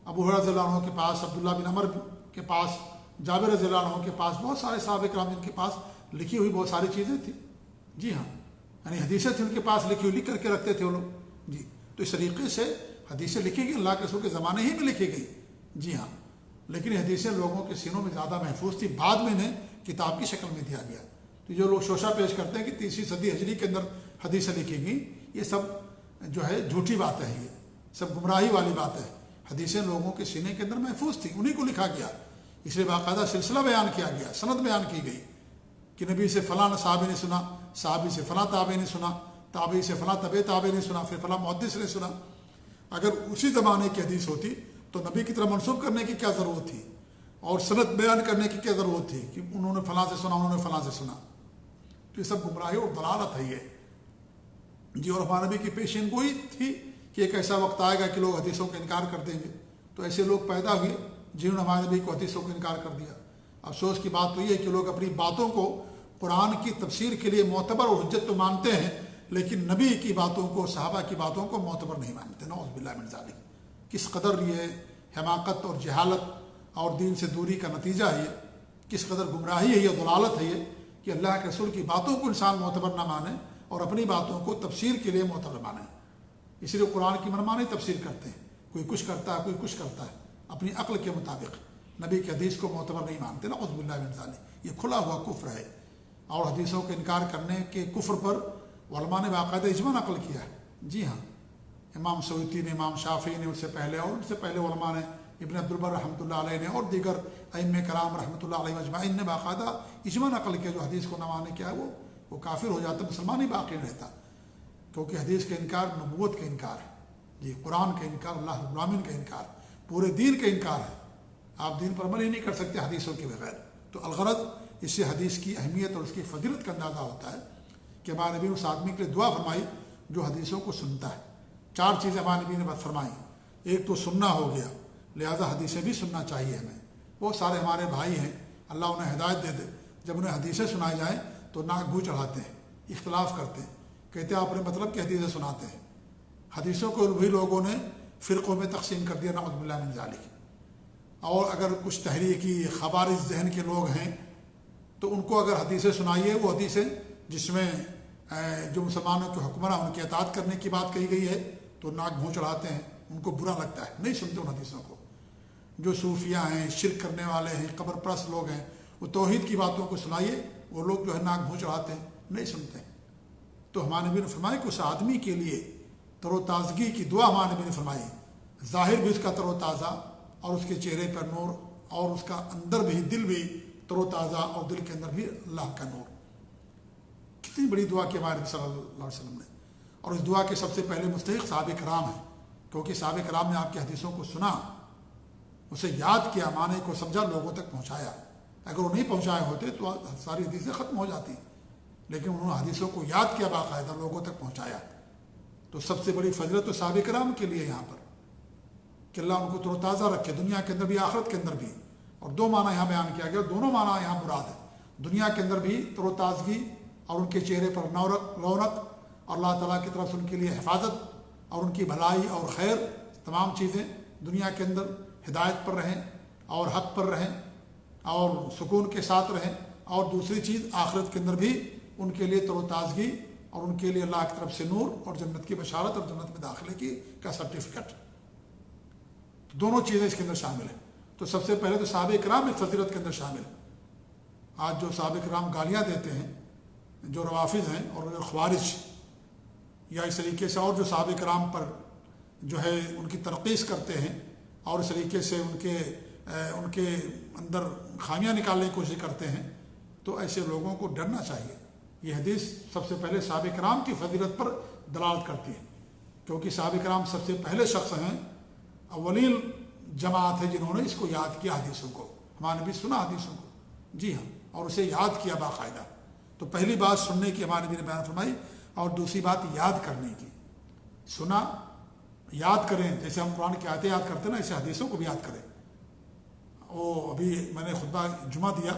ابو ہریرہ رضی اللہ عنہ کے پاس، عبداللہ بن عمر کے پاس، جابر رضی اللہ عنہ کے پاس، بہت سارے صحابہ کرام جن کے پاس لکھی ہوئی بہت ساری چیزیں تھیں۔ جی ہاں، یعنی حدیثیں تھیں ان کے پاس لکھی ہوئی، لکھ کر کے رکھتے تھے وہ لوگ۔ جی، تو اس طریقے سے حدیثیں لکھی گئی، اللہ کے رسول کے زمانے ہی میں لکھی گئی۔ جی ہاں، لیکن حدیثیں لوگوں کے سینوں میں زیادہ محفوظ تھی، بعد میں انہیں کتاب کی شکل میں دیا گیا۔ تو جو لوگ شوشہ پیش کرتے ہیں کہ تیسری صدی ہجری کے اندر حدیثیں لکھی گئیں، یہ سب جو ہے جھوٹی بات ہے، یہ سب گمراہی والی بات ہے۔ حدیثیں لوگوں کے سینے کے اندر محفوظ تھیں، انہیں کو لکھا گیا، اس لیے باقاعدہ سلسلہ بیان کیا گیا، سند بیان کی گئی کہ نبی سے فلاں صحابی نے سنا، صحابی سے فلاں تابعی نے سنا، تابعی سے فلاں تبع تابعی نے سنا، پھر فلاں محدث نے سنا۔ اگر اسی زمانے کی حدیث ہوتی تو نبی کی طرف منسوب کرنے کی کیا ضرورت تھی، اور سند بیان کرنے کی کیا ضرورت تھی کہ انہوں نے فلاں سے سنا، انہوں نے فلاں سے سنا؟ تو یہ سب گمراہی اور ضلالت ہے یہ۔ جی، اور ہمارے نبی کی پیشین گوئی تھی کہ ایک ایسا وقت آئے گا کہ لوگ حدیثوں کا انکار کر دیں گے، تو ایسے لوگ پیدا ہوئے جنہوں نے ہمارے نبی کو حدیثوں کو انکار کر دیا۔ افسوس کی بات تو یہ ہے کہ لوگ اپنی باتوں کو قرآن کی تفسیر کے لیے معتبر اور حجت تو مانتے ہیں، لیکن نبی کی باتوں کو، صحابہ کی باتوں کو معتبر نہیں مانتے۔ نعوذ باللہ من ذالک۔ کس قدر یہ حماقت اور جہالت اور دین سے دوری کا نتیجہ ہے، یہ کس قدر گمراہی ہے، یہ ضلالت ہے یہ کہ اللہ کے رسول کی باتوں کو انسان معتبر نہ مانے اور اپنی باتوں کو تفسیر کے لیے معتبر مانے۔ اس لیے قرآن کی منمانی تفسیر کرتے ہیں، کوئی کچھ کرتا ہے، کوئی کچھ کرتا ہے اپنی عقل کے مطابق، نبی کی حدیث کو معتبر نہیں مانتے۔ نعوذ باللہ من ذالک، یہ کھلا ہوا کفر ہے۔ اور حدیثوں کے انکار کرنے کے کفر پر علماء نے باقاعدہ اجماع نقل کیا ہے۔ جی ہاں، امام سیوطی نے، امام شافعی نے، اس سے پہلے اور ان سے پہلے علماء نے، ابن عبد البر رحمۃ اللہ علیہ نے، اور دیگر ائمہ کرام رحمۃ اللہ علیہ اجمعین نے باقاعدہ اجماع نقل کیا، جو حدیث کو نہ مانے کیا ہے وہ کافر ہو جاتا، مسلمان ہی باقی رہتا، کیونکہ حدیث کا انکار نبوت کا انکار ہے۔ جی، قرآن کا انکار، اللہ رب العالمین کا انکار، پورے دین کا انکار ہے۔ آپ دین پر عمل ہی نہیں کر سکتے حدیثوں کے بغیر۔ تو الغرض اس سے حدیث کی اہمیت اور اس کی فضیلت کا اندازہ ہوتا ہے کہ ہمارے نبی نے اس آدمی کے لیے دعا فرمائی جو حدیثوں کو سنتا ہے۔ 4 چیزیں ہمارے نبی نے بات فرمائی، ایک تو سننا ہو گیا، لہذا حدیثیں بھی سننا چاہیے ہمیں۔ بہت سارے ہمارے بھائی ہیں، اللہ انہیں ہدایت دے دے، جب انہیں حدیثیں سنائی جائیں تو ناک بھو چڑھاتے ہیں، اختلاف کرتے ہیں، کہتے ہیں آپ نے مطلب کہ حدیثیں سناتے ہیں۔ حدیثوں کو وہی لوگوں نے فرقوں میں تقسیم کر دیا، نعوذ باللہ من ذالک۔ اور اگر کچھ تحریکی خوارج ذہن کے لوگ ہیں تو ان کو اگر حدیثیں سنائیے، وہ حدیثیں جس میں جو مسلمانوں کے حکمراں ان کی اطاعت کرنے کی بات کہی گئی ہے تو ناک بھوں چڑھاتے ہیں، ان کو برا لگتا ہے، نہیں سنتے ان حدیثوں کو۔ جو صوفیہ ہیں، شرک کرنے والے ہیں، قبر پرست لوگ ہیں، وہ توحید کی باتوں کو سنائیے، وہ لوگ جو ہے ناک بھوں چڑھاتے ہیں، نہیں سنتے۔ تو ہمارے نبی نے فرمایا کہ اس آدمی کے لیے تر و تازگی کی دعا ہمارے نبی نے فرمائی، ظاہر بھی اس کا تر و تازہ اور اس کے چہرے پر نور، اور اس کا اندر بھی، دل بھی تر و تازہ، اور دل کے اندر بھی اللہ کا نور۔ کتنی بڑی دعا کی ہمارے نبی صلی اللہ علیہ وسلم نے، اور اس دعا کے سب سے پہلے مستحق صحابہ کرام ہیں، کیونکہ صحابہ کرام نے آپ کی حدیثوں کو سنا، اسے یاد کیا، معنی کو سمجھا، لوگوں تک پہنچایا۔ اگر وہ نہیں پہنچائے ہوتے تو ساری حدیثیں ختم ہو جاتی، لیکن انہوں نے حدیثوں کو یاد کیا، باقاعدہ لوگوں تک پہنچایا. تو سب سے بڑی فضیلت تو صحابہ کرام کے لیے یہاں پر کہ اللہ ان کو تر و تازہ رکھے، دنیا کے اندر بھی آخرت کے اندر بھی. اور دو معنی یہاں بیان کیا گیا، دونوں معنی یہاں مراد ہے. دنیا کے اندر بھی تر و تازگی اور ان کے چہرے پر رونق، اور اللہ تعالیٰ کی طرف سے ان کے لیے حفاظت اور ان کی بھلائی اور خیر، تمام چیزیں دنیا کے اندر ہدایت پر رہیں اور حق پر رہیں اور سکون کے ساتھ رہیں. اور دوسری چیز آخرت کے اندر بھی ان کے لیے تر و تازگی اور ان کے لیے اللہ کی طرف سے نور اور جنت کی بشارت اور جنت میں داخلے کا سرٹیفکیٹ. دونوں چیزیں اس کے اندر شامل ہیں. تو سب سے پہلے تو صحابہ کرام اس فضیلت کے اندر شامل ہیں. آج جو صحابہ کرام گالیاں دیتے ہیں، جو روافظ ہیں اور خوارج یا اس طریقے سے اور جو صحابہ کرام پر جو ہے ان کی تنقید کرتے ہیں اور اس طریقے سے ان کے اندر خامیاں نکالنے کی کوشش کرتے ہیں، تو ایسے لوگوں کو ڈرنا چاہیے. یہ حدیث سب سے پہلے صحابہ کرام کی فضیلت پر دلالت کرتی ہے، کیونکہ صحابہ کرام سب سے پہلے شخص ہیں، اولین جماعت ہے جنہوں نے اس کو یاد کیا حدیثوں کو. ہمارے نبی سنا حدیثوں کو، جی ہاں، اور اسے یاد کیا باقاعدہ. تو پہلی بات سننے کی ہمارے نبی نے بیان فرمائی، اور دوسری بات یاد کرنے کی. سنا، یاد کریں، جیسے ہم قرآن کی آیتیں یاد کرتے ہیں نا، ایسے حدیثوں کو بھی یاد کریں. وہ ابھی میں نے خطبہ جمعہ دیا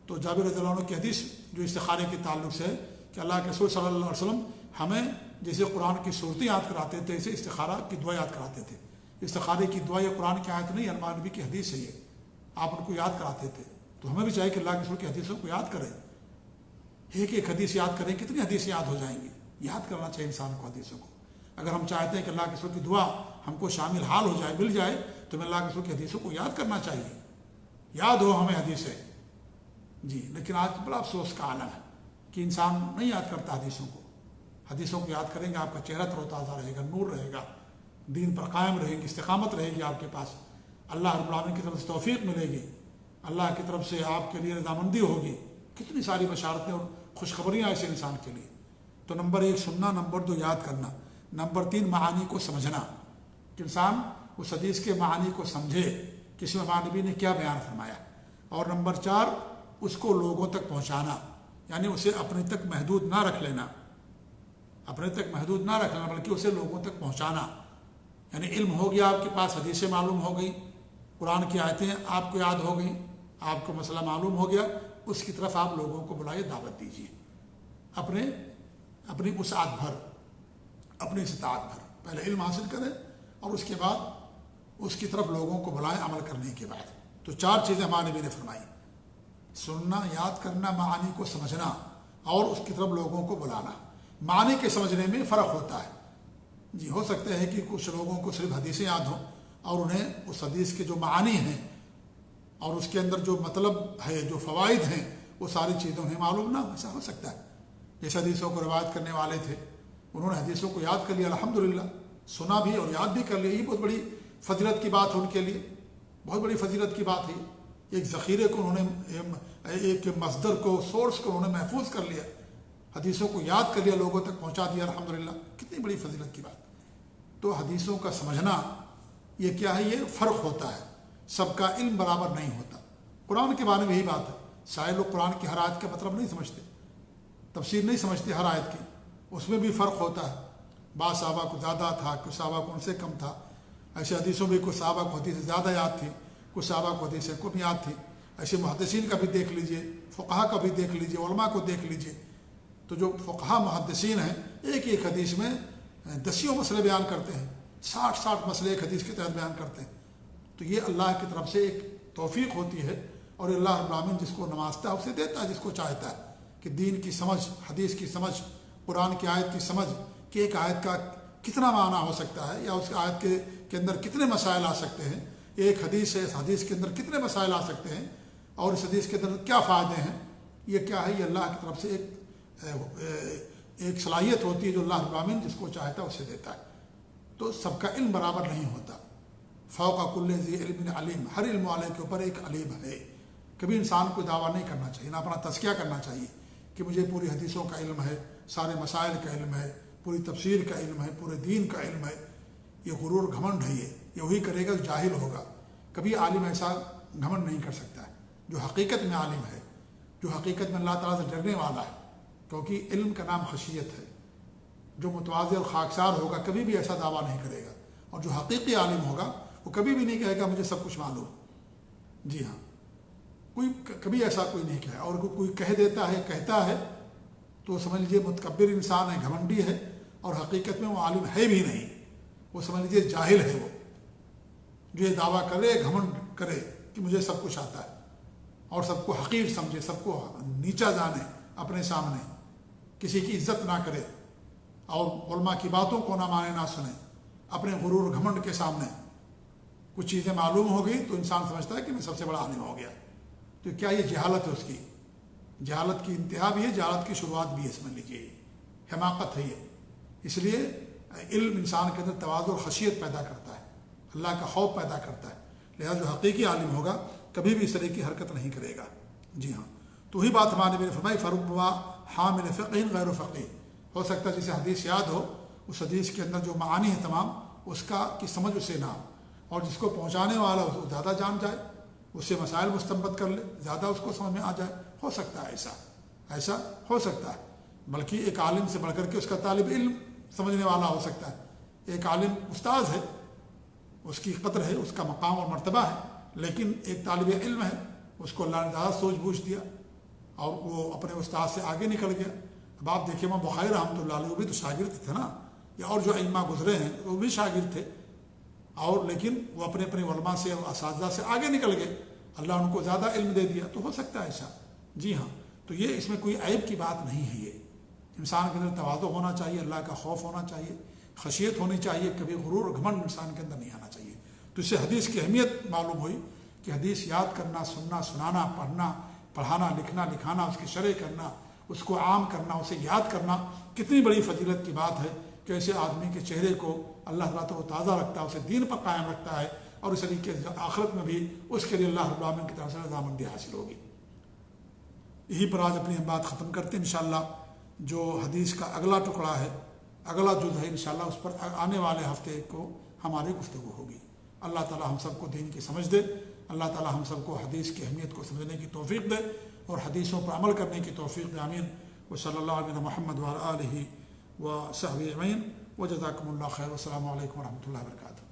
تو جابر رضی اللہ عنہ کی حدیث جو استخارے کے تعلق سے ہے کہ اللہ کے رسول صلی اللہ علیہ وسلم ہمیں جیسے قرآن کی صورتیں یاد کراتے تھے، ایسے استخارہ کی دعا یاد کراتے تھے. استخارے کی دعا یہ قرآن کی آیت نہیں، ہمارے نبی کی حدیث ہے، یہ آپ ان کو یاد کراتے تھے. تو ہمیں بھی چاہیے کہ اللہ کے رسول کی حدیثوں کو یاد کریں. ایک حدیث یاد کریں، کتنی حدیث یاد ہو جائیں گی. یاد کرنا چاہیے انسان کو حدیثوں کو. اگر ہم چاہتے ہیں کہ اللہ کے رسول کی دعا ہم کو شامل حال ہو جائے، مل جائے، تو ہمیں اللہ کے رسول کی حدیثوں کو یاد کرنا چاہیے. یاد ہو ہمیں حدیثیں، جی. لیکن آج بڑا افسوس کا عالم ہے کہ انسان نہیں یاد کرتا حدیثوں کو. حدیثوں کو یاد کریں گے، آپ کا چہرہ تر و تازہ رہے گا، نور رہے گا، دین پر قائم رہیں گی، استقامت رہے گی آپ کے پاس. اللہ رب العالمین کی طرف سے توفیق ملے گی، اللہ کی طرف سے آپ کے لیے رضامندی ہوگی. کتنی ساری بشارتیں اور خوشخبریاں ایسے انسان کے لیے. تو نمبر 1 سننا، نمبر 2 یاد کرنا، نمبر 3 معانی کو سمجھنا، کہ انسان اس حدیث کے معانی کو سمجھے کہ اس میں ہمارے نبی نے کیا بیان فرمایا. اور نمبر 4 اس کو لوگوں تک پہنچانا، یعنی اسے اپنے تک محدود نہ رکھ لینا، اپنے تک محدود نہ رکھنا، بلکہ اسے لوگوں تک پہنچانا. یعنی علم ہو گیا آپ کے پاس، حدیثیں معلوم ہو گئی، قرآن کی آیتیں آپ کو یاد ہو گئیں، آپ کو مسئلہ معلوم ہو گیا، اس کی طرف آپ لوگوں کو بلائیے، دعوت دیجیے اپنی وسعت بھر، اپنی استطاعت بھر. پہلے علم حاصل کریں اور اس کے بعد اس کی طرف لوگوں کو بلائیں عمل کرنے کے بعد. تو 4 چیزیں ہمارے نبی نے فرمائی: سننا، یاد کرنا، معانی کو سمجھنا اور اس کی طرف لوگوں کو بلانا. معنی کے سمجھنے میں فرق ہوتا ہے. جی، ہو سکتا ہے کہ کچھ لوگوں کو صرف حدیثیں یاد ہوں اور انہیں اس حدیث کے جو معانی ہیں اور اس کے اندر جو مطلب ہے، جو فوائد ہیں، وہ ساری چیزیں انہیں معلوم نہ ہو. ایسا ہو سکتا ہے. جیسے حدیثوں کو روایت کرنے والے تھے، انہوں نے حدیثوں کو یاد کر لیا، الحمدللہ، سنا بھی اور یاد بھی کر لیا. یہ بہت بڑی فضیلت کی بات ہے ان کے لیے، بہت بڑی فضیلت کی بات ہے. ایک ذخیرے کو انہوں نے، ایک مصدر کو، سورس کو انہوں نے محفوظ کر لیا، حدیثوں کو یاد کر لیا، لوگوں تک پہنچا دیا، الحمدللہ. کتنی بڑی فضیلت کی بات. تو حدیثوں کا سمجھنا یہ کیا ہے؟ یہ فرق ہوتا ہے. سب کا علم برابر نہیں ہوتا. قرآن کے بارے میں یہی بات ہے. سائے لوگ قرآن کی ہر آیت کا مطلب نہیں سمجھتے، تفسیر نہیں سمجھتے ہر آیت کی. اس میں بھی فرق ہوتا ہے. بعض صحابہ کو زیادہ تھا، کچھ صحابہ کو ان سے کم تھا. ایسے حدیثوں میں کچھ صحابہ کو حدیث زیادہ یاد تھی، کچھ صحابہ کو حدیث کم یاد تھی. ایسے محدثین کا بھی دیکھ لیجئے، فقہا کا بھی دیکھ لیجئے، علماء کو دیکھ لیجئے. تو جو فقہا محدثین ہیں، ایک ایک حدیث میں 10 مسئلے بیان کرتے ہیں، 60 مسئلے ایک حدیث کے تحت بیان کرتے ہیں. تو یہ اللہ کی طرف سے ایک توفیق ہوتی ہے، اور اللہ رب العالمین جس کو نوازتا ہے اسے دیتا ہے، جس کو چاہتا ہے. کہ دین کی سمجھ، حدیث کی سمجھ، قرآن کی آیت کی سمجھ، کہ ایک آیت کا کتنا معنی ہو سکتا ہے، یا اس آیت کے اندر کتنے مسائل آ سکتے ہیں. ایک حدیث ہے، اس حدیث کے اندر کتنے مسائل آ سکتے ہیں، اور اس حدیث کے اندر کیا فائدے ہیں. یہ کیا ہے؟ یہ اللہ کی طرف سے ایک صلاحیت ہوتی ہے جو اللہ رب العالمین جس کو چاہتا ہے اسے دیتا ہے. تو سب کا علم برابر نہیں ہوتا. فوق کل ذی علم علیم، ہر علم والے کے اوپر ایک علیم ہے. کبھی انسان کو دعویٰ نہیں کرنا چاہیے، نہ اپنا تزکیہ کرنا چاہیے کہ مجھے پوری حدیثوں کا علم ہے، سارے مسائل کا علم ہے، پوری تفسیر کا علم ہے، پورے دین کا علم ہے. یہ غرور، گھمنڈ ہے. یہ وہی کرے گا جو جاہل ہوگا. کبھی عالم ایسا گھمنڈ نہیں کر سکتا ہے. جو حقیقت میں عالم ہے، جو حقیقت میں اللہ تعالیٰ سے ڈرنے والا ہے، کیونکہ علم کا نام خشیت ہے۔ جو متواضع اور خاکسار ہوگا کبھی بھی ایسا دعویٰ نہیں کرے گا، اور جو حقیقی عالم ہوگا وہ کبھی بھی نہیں کہے گا مجھے سب کچھ معلوم۔ جی ہاں، کوئی کبھی ایسا کوئی نہیں کہے، اور کوئی کہہ دیتا ہے، کہتا ہے تو سمجھ لیجیے متکبر انسان ہے، گھمنڈی ہے، اور حقیقت میں وہ عالم ہے بھی نہیں، وہ سمجھ لیجیے جاہل ہے۔ وہ جو یہ دعویٰ کرے، گھمنڈ کرے کہ مجھے سب کچھ آتا ہے، اور سب کو حقیر سمجھے، سب کو نیچا جانے اپنے سامنے، کسی کی عزت نہ کرے، اور علماء کی باتوں کو نہ مانے نہ سنے، اپنے غرور گھمنڈ کے سامنے کچھ چیزیں معلوم ہو گئی تو انسان سمجھتا ہے کہ میں سب سے بڑا عالم ہو گیا۔ تو کیا یہ جہالت ہے؟ اس کی جہالت کی انتہا بھی ہے، جہالت کی شروعات بھی ہے، سمجھ لیجیے حماقت ہے یہ۔ اس لیے علم انسان کے اندر تواضع اور خشیت پیدا کرتا ہے، اللہ کا خوف پیدا کرتا ہے، لہذا جو حقیقی عالم ہوگا کبھی بھی اس طرح کی حرکت نہیں کرے گا۔ جی ہاں، تو وہی بات ہمارے نبی نے فرمائی فربما حامل فقہ غیر فقیہ، ہو سکتا ہے جسے حدیث یاد ہو، اس حدیث کے اندر جو معانی ہے تمام اس کا کی سمجھ اسے نہ ہو، اور جس کو پہنچانے والا اس زیادہ جان جائے، اس سے مسائل مستنبط کر لے، زیادہ اس کو سمجھ میں آ جائے، ہو سکتا ہے ایسا ہو سکتا ہے۔ بلکہ ایک عالم سے بڑھ کر کے اس کا طالب علم سمجھنے والا ہو سکتا ہے۔ ایک عالم استاذ ہے، اس کی قدر ہے، اس کا مقام اور مرتبہ ہے، لیکن ایک طالب علم ہے، اس کو اللہ نے زیادہ سوچ بوجھ دیا اور وہ اپنے استاد سے آگے نکل گیا۔ اب آپ دیکھیں امام بخاری رحمۃ اللہ علیہ وہ بھی تو شاگرد تھے نا، یا اور جو ائمہ گزرے ہیں وہ بھی شاگرد تھے، اور لیکن وہ اپنے اپنے علماء سے اور اساتذہ سے آگے نکل گئے، اللہ ان کو زیادہ علم دے دیا، تو ہو سکتا ہے ایسا۔ جی ہاں، تو یہ اس میں کوئی عیب کی بات نہیں ہے۔ یہ انسان کے اندر تواضع ہونا چاہیے، اللہ کا خوف ہونا چاہیے، خشیت ہونی چاہیے، کبھی غرور اور گھمنڈ انسان کے اندر نہیں آنا چاہیے۔ تو اس سے حدیث کی اہمیت معلوم ہوئی کہ حدیث یاد کرنا، سننا، سنانا، پڑھنا، پڑھانا، لکھنا، لکھانا، اس کی شرح کرنا، اس کو عام کرنا، اسے یاد کرنا کتنی بڑی فضیلت کی بات ہے کہ ایسے آدمی کے چہرے کو اللہ تعالیٰ تو تازہ رکھتا ہے، اسے دین پر قائم رکھتا ہے، اور اس طریقے سے آخرت میں بھی اس کے لیے اللہ رب العالمین کی طرف سے رضامندی حاصل ہوگی۔ یہی پر آج اپنی بات ختم کرتے ہیں انشاءاللہ۔ جو حدیث کا اگلا ٹکڑا ہے، اگلا جز ہے، انشاءاللہ اس پر آنے والے ہفتے کو ہماری گفتگو ہوگی۔ اللہ تعالیٰ ہم سب کو دین کی سمجھ دے، اللہ تعالیٰ ہم سب کو حدیث کی اہمیت کو سمجھنے کی توفیق دے اور حدیثوں پر عمل کرنے کی توفیق دے، آمین۔ وصلی اللہ علیہ محمد وعلی آلہ وصحبہ اجمعین، وجزاکم اللہ خیر، والسلام علیکم ورحمۃ اللہ وبرکاتہ۔